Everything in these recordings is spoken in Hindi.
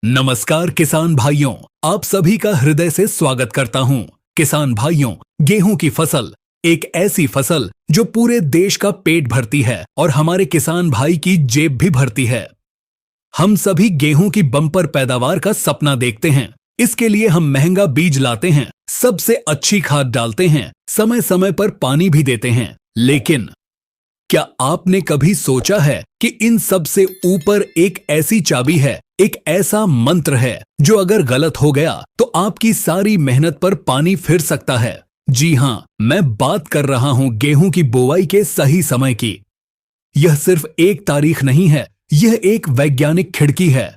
नमस्कार किसान भाइयों, आप सभी का हृदय से स्वागत करता हूं। किसान भाइयों, गेहूं की फसल एक ऐसी फसल जो पूरे देश का पेट भरती है और हमारे किसान भाई की जेब भी भरती है। हम सभी गेहूं की बम्पर पैदावार का सपना देखते हैं। इसके लिए हम महंगा बीज लाते हैं, सबसे अच्छी खाद डालते हैं, समय समय पर पानी भी देते हैं। लेकिन क्या आपने कभी सोचा है कि इन सब से ऊपर एक ऐसी चाबी है, एक ऐसा मंत्र है जो अगर गलत हो गया तो आपकी सारी मेहनत पर पानी फिर सकता है। जी हां, मैं बात कर रहा हूं गेहूं की बुवाई के सही समय की। यह सिर्फ एक तारीख नहीं है, यह एक वैज्ञानिक खिड़की है।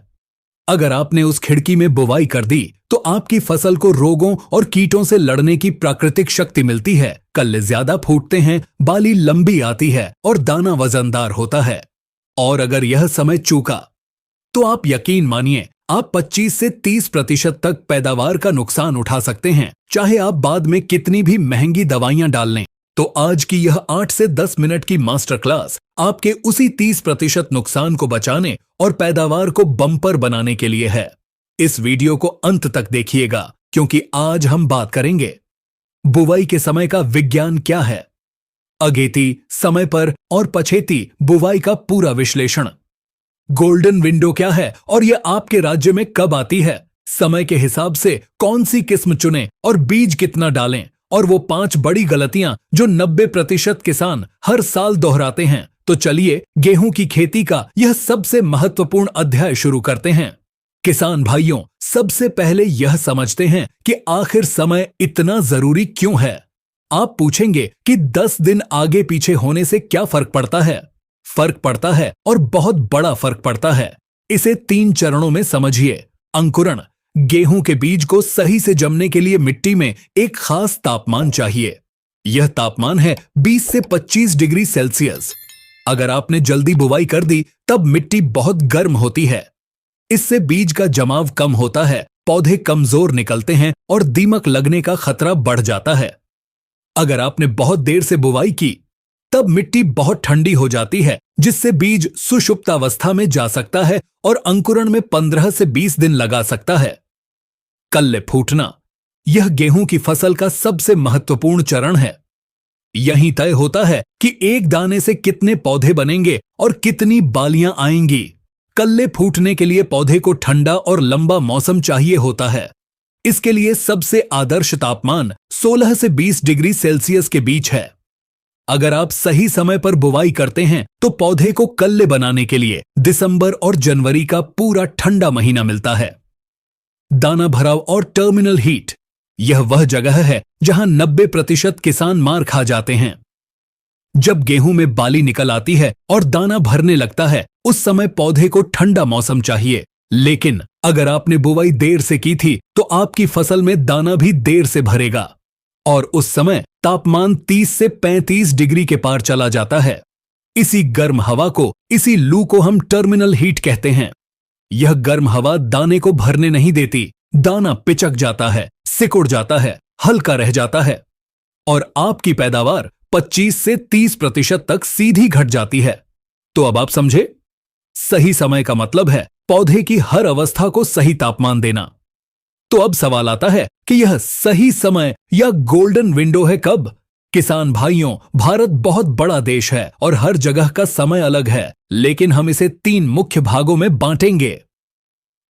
अगर आपने उस खिड़की में बुवाई कर दी तो आपकी फसल को रोगों और कीटों से लड़ने की प्राकृतिक शक्ति मिलती है। कल्ले ज्यादा फूटते हैं, बाली लंबी आती है और दाना वजनदार होता है। और अगर यह समय चूका तो आप यकीन मानिए, आप 25 से 30% तक पैदावार का नुकसान उठा सकते हैं, चाहे आप बाद में कितनी भी महंगी दवाइयां डाल लें। तो आज की यह 8 से 10 मिनट की मास्टर क्लास आपके उसी 30% नुकसान को बचाने और पैदावार को बम्पर बनाने के लिए है। इस वीडियो को अंत तक देखिएगा, क्योंकि आज हम बात करेंगे बुवाई के समय का विज्ञान क्या है, अगेती, समय पर और पछेती बुवाई का पूरा विश्लेषण, गोल्डन विंडो क्या है और यह आपके राज्य में कब आती है, समय के हिसाब से कौन सी किस्म चुनें और बीज कितना डालें, और वो 5 बड़ी गलतियां जो 90% किसान हर साल दोहराते हैं। तो चलिए गेहूं की खेती का यह सबसे महत्वपूर्ण अध्याय शुरू करते हैं। किसान भाइयों, सबसे पहले यह समझते हैं कि आखिर समय इतना जरूरी क्यों है। आप पूछेंगे कि 10 दिन आगे पीछे होने से क्या फर्क पड़ता है। फर्क पड़ता है और बहुत बड़ा फर्क पड़ता है। इसे 3 चरणों में समझिए। अंकुरण, गेहूं के बीज को सही से जमने के लिए मिट्टी में एक खास तापमान चाहिए। यह तापमान है 20 से 25 डिग्री सेल्सियस। अगर आपने जल्दी बुवाई कर दी तब मिट्टी बहुत गर्म होती है। इससे बीज का जमाव कम होता है, पौधे कमजोर निकलते हैं और दीमक लगने का खतरा बढ़ जाता है। अगर आपने बहुत देर से बुवाई की तब मिट्टी बहुत ठंडी हो जाती है, जिससे बीज सुषुप्त अवस्था में जा सकता है और अंकुरण में 15 से 20 दिन लगा सकता है। कल्ले फूटना, यह गेहूं की फसल का सबसे महत्वपूर्ण चरण है। यहीं तय होता है कि एक दाने से कितने पौधे बनेंगे और कितनी बालियां आएंगी। कल्ले फूटने के लिए पौधे को ठंडा और लंबा मौसम चाहिए होता है। इसके लिए सबसे आदर्श तापमान 16 से 20 डिग्री सेल्सियस के बीच है। अगर आप सही समय पर बुवाई करते हैं तो पौधे को कल्ले बनाने के लिए दिसंबर और जनवरी का पूरा ठंडा महीना मिलता है। दाना भराव और टर्मिनल हीट, यह वह जगह है जहां 90% किसान मार खा जाते हैं। जब गेहूं में बाली निकल आती है और दाना भरने लगता है, उस समय पौधे को ठंडा मौसम चाहिए। लेकिन अगर आपने बुवाई देर से की थी तो आपकी फसल में दाना भी देर से भरेगा और उस समय तापमान 30 से 35 डिग्री के पार चला जाता है। इसी गर्म हवा को, इसी लू को हम टर्मिनल हीट कहते हैं। यह गर्म हवा दाने को भरने नहीं देती। दाना पिचक जाता है, सिकुड़ जाता है, हल्का रह जाता है और आपकी पैदावार 25 से 30% तक सीधी घट जाती है। तो अब आप समझे, सही समय का मतलब है पौधे की हर अवस्था को सही तापमान देना। तो अब सवाल आता है कि यह सही समय या गोल्डन विंडो है कब। किसान भाइयों, भारत बहुत बड़ा देश है और हर जगह का समय अलग है, लेकिन हम इसे 3 मुख्य भागों में बांटेंगे।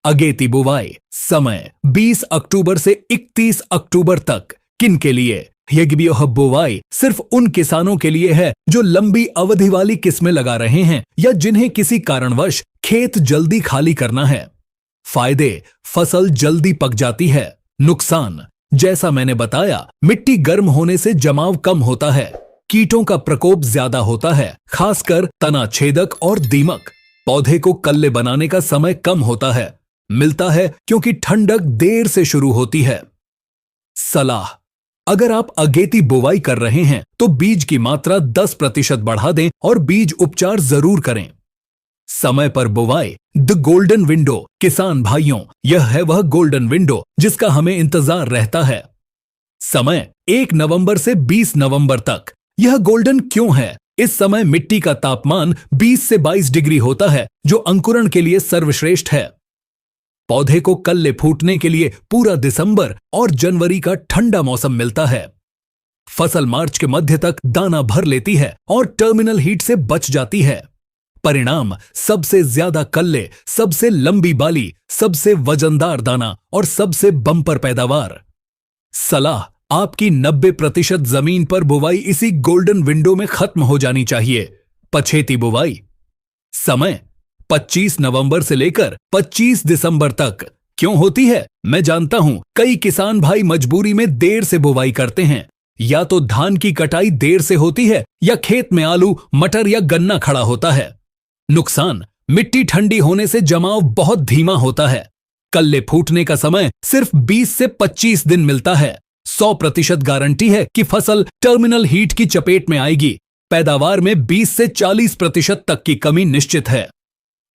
अगेती बुवाई समय 20 अक्टूबर से 31 अक्टूबर तक। किन के लिए? यह बुवाई सिर्फ उन किसानों के लिए है जो लंबी अवधि वाली किस्में लगा रहे हैं या जिन्हें किसी कारणवश खेत जल्दी खाली करना है। फायदे, फसल जल्दी पक जाती है। नुकसान, जैसा मैंने बताया, मिट्टी गर्म होने से जमाव कम होता है, कीटों का प्रकोप ज्यादा होता है, खासकर तना छेदक और दीमक। पौधे को कल्ले बनाने का समय कम होता है, मिलता है क्योंकि ठंडक देर से शुरू होती है। सलाह, अगर आप अगेती बुवाई कर रहे हैं तो बीज की मात्रा 10% बढ़ा दें और बीज उपचार जरूर करें। समय पर बुवाई, द गोल्डन विंडो। किसान भाइयों, यह है वह गोल्डन विंडो जिसका हमें इंतजार रहता है। समय 1 नवंबर से 20 नवंबर तक। यह गोल्डन क्यों है? इस समय मिट्टी का तापमान 20 से 22 डिग्री होता है, जो अंकुरण के लिए सर्वश्रेष्ठ है। पौधे को कल्ले फूटने के लिए पूरा दिसंबर और जनवरी का ठंडा मौसम मिलता है। फसल मार्च के मध्य तक दाना भर लेती है और टर्मिनल हीट से बच जाती है। परिणाम सबसे ज्यादा कल्ले, सबसे लंबी बाली, सबसे वजनदार दाना और सबसे बम्पर पैदावार। सलाह, आपकी 90% जमीन पर बुवाई इसी गोल्डन विंडो में खत्म हो जानी चाहिए। पछेती बुवाई। समय 25 नवंबर से लेकर 25 दिसंबर तक। क्यों होती है? मैं जानता हूं कई किसान भाई मजबूरी में देर से बुवाई करते हैं। या तो धान की कटाई देर से होती है या खेत में आलू, मटर या गन्ना खड़ा होता है। नुकसान, मिट्टी ठंडी होने से जमाव बहुत धीमा होता है। कल्ले फूटने का समय सिर्फ 20 से 25 दिन मिलता है। 100% गारंटी है कि फसल टर्मिनल हीट की चपेट में आएगी। पैदावार में 20 से 40% तक की कमी निश्चित है।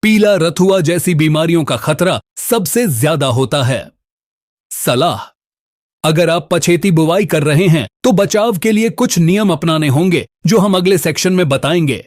पीला रथुआ जैसी बीमारियों का खतरा सबसे ज्यादा होता है। सलाह, अगर आप पछेती बुवाई कर रहे हैं तो बचाव के लिए कुछ नियम अपनाने होंगे जो हम अगले सेक्शन में बताएंगे।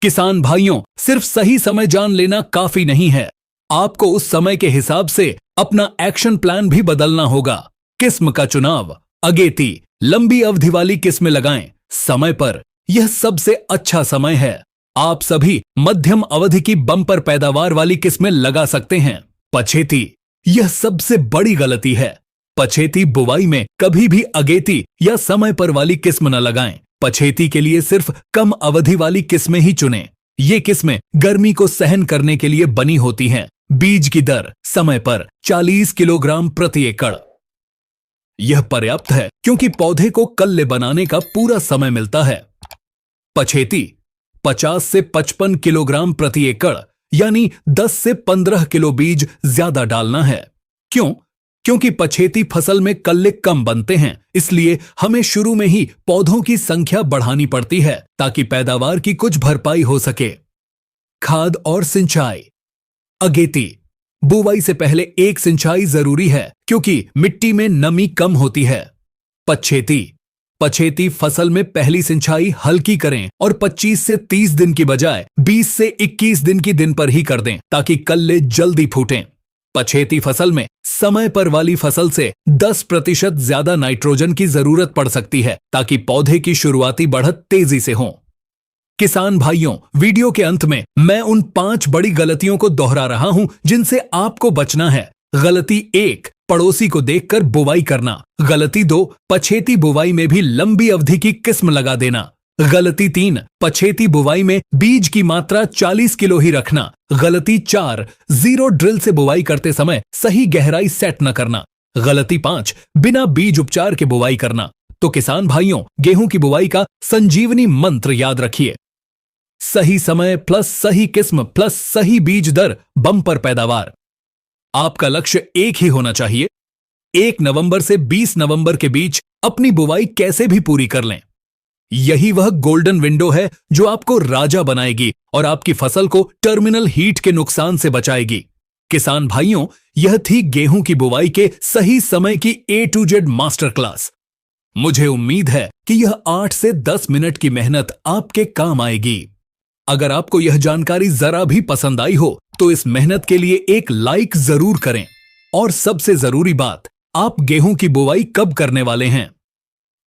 किसान भाइयों, सिर्फ सही समय जान लेना काफी नहीं है। आपको उस समय के हिसाब से अपना एक्शन प्लान भी बदलना होगा। किस्म का चुनाव, अगेती, लंबी अवधि वाली किस्में लगाएं समय पर। यह सबसे अच्छा समय है। आप सभी मध्यम अवधि की बम्पर पैदावार वाली किस्में लगा सकते हैं। पछेती, यह सबसे बड़ी गलती है। पछेती बुवाई में कभी भी अगेती या समय पर वाली किस्म न लगाएं। पछेती के लिए सिर्फ कम अवधि वाली किस्में ही चुनें। ये किस्में गर्मी को सहन करने के लिए बनी होती हैं। बीज की दर समय पर 40 किलोग्राम प्रति एकड़। यह पर्याप्त है क्योंकि पौधे को कल्ले बनाने का पूरा समय मिलता है। पछेती 50 से 55 किलोग्राम प्रति एकड़ यानी 10 से 15 किलो बीज ज्यादा डालना है। क्यों? क्योंकि पछेती फसल में कल्ले कम बनते हैं, इसलिए हमें शुरू में ही पौधों की संख्या बढ़ानी पड़ती है ताकि पैदावार की कुछ भरपाई हो सके। खाद और सिंचाई। अगेती बुवाई से पहले एक सिंचाई जरूरी है क्योंकि मिट्टी में नमी कम होती है। पछेती फसल में पहली सिंचाई हल्की करें और 25 से 30 दिन की बजाय 20 से 21 दिन की दिन पर ही कर दें ताकि कल्ले जल्दी फूटें। पछेती फसल में समय पर वाली फसल से 10% ज्यादा नाइट्रोजन की जरूरत पड़ सकती है ताकि पौधे की शुरुआती बढ़त तेजी से हो। किसान भाइयों, वीडियो के अंत में मैं उन 5 बड़ी गलतियों को दोहरा रहा हूं जिनसे आपको बचना है। गलती 1, पड़ोसी को देखकर बुवाई करना। गलती 2, पछेती बुवाई में भी लंबी अवधि की किस्म लगा देना। गलती 3, पछेती बुवाई में बीज की मात्रा 40 किलो ही रखना। गलती 4, जीरो ड्रिल से बुवाई करते समय सही गहराई सेट न करना। गलती 5, बिना बीज उपचार के बुवाई करना। तो किसान भाइयों, गेहूं की बुवाई का संजीवनी मंत्र याद रखिए। सही समय प्लस सही किस्म प्लस सही बीज दर, बम्पर पैदावार। आपका लक्ष्य एक ही होना चाहिए। 1 नवंबर से 20 नवंबर के बीच अपनी बुवाई कैसे भी पूरी कर लें। यही वह गोल्डन विंडो है जो आपको राजा बनाएगी और आपकी फसल को टर्मिनल हीट के नुकसान से बचाएगी। किसान भाइयों, यह थी गेहूं की बुवाई के सही समय की A to Z master class. मुझे उम्मीद है कि यह 8 से 10 मिनट की मेहनत आपके काम आएगी। अगर आपको यह जानकारी जरा भी पसंद आई हो तो इस मेहनत के लिए एक लाइक जरूर करें। और सबसे जरूरी बात, आप गेहूं की बुवाई कब करने वाले हैं?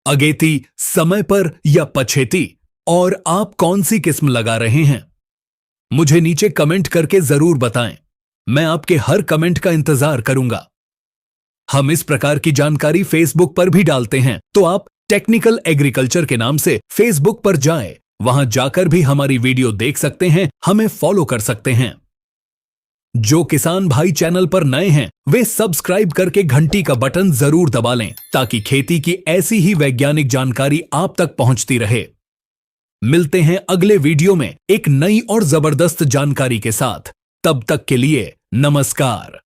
अगेती, समय पर या पछेती? और आप कौन सी किस्म लगा रहे हैं? मुझे नीचे कमेंट करके जरूर बताएं। मैं आपके हर कमेंट का इंतजार करूंगा। हम इस प्रकार की जानकारी फेसबुक पर भी डालते हैं, तो आप टेक्निकल एग्रीकल्चर के नाम से फेसबुक पर जाएं। वहां जाकर भी हमारी वीडियो देख सकते हैं, हमें फॉलो कर सकते हैं। जो किसान भाई चैनल पर नए हैं वे सब्सक्राइब करके घंटी का बटन जरूर दबा लें ताकि खेती की ऐसी ही वैज्ञानिक जानकारी आप तक पहुंचती रहे। मिलते हैं अगले वीडियो में एक नई और जबरदस्त जानकारी के साथ। तब तक के लिए नमस्कार।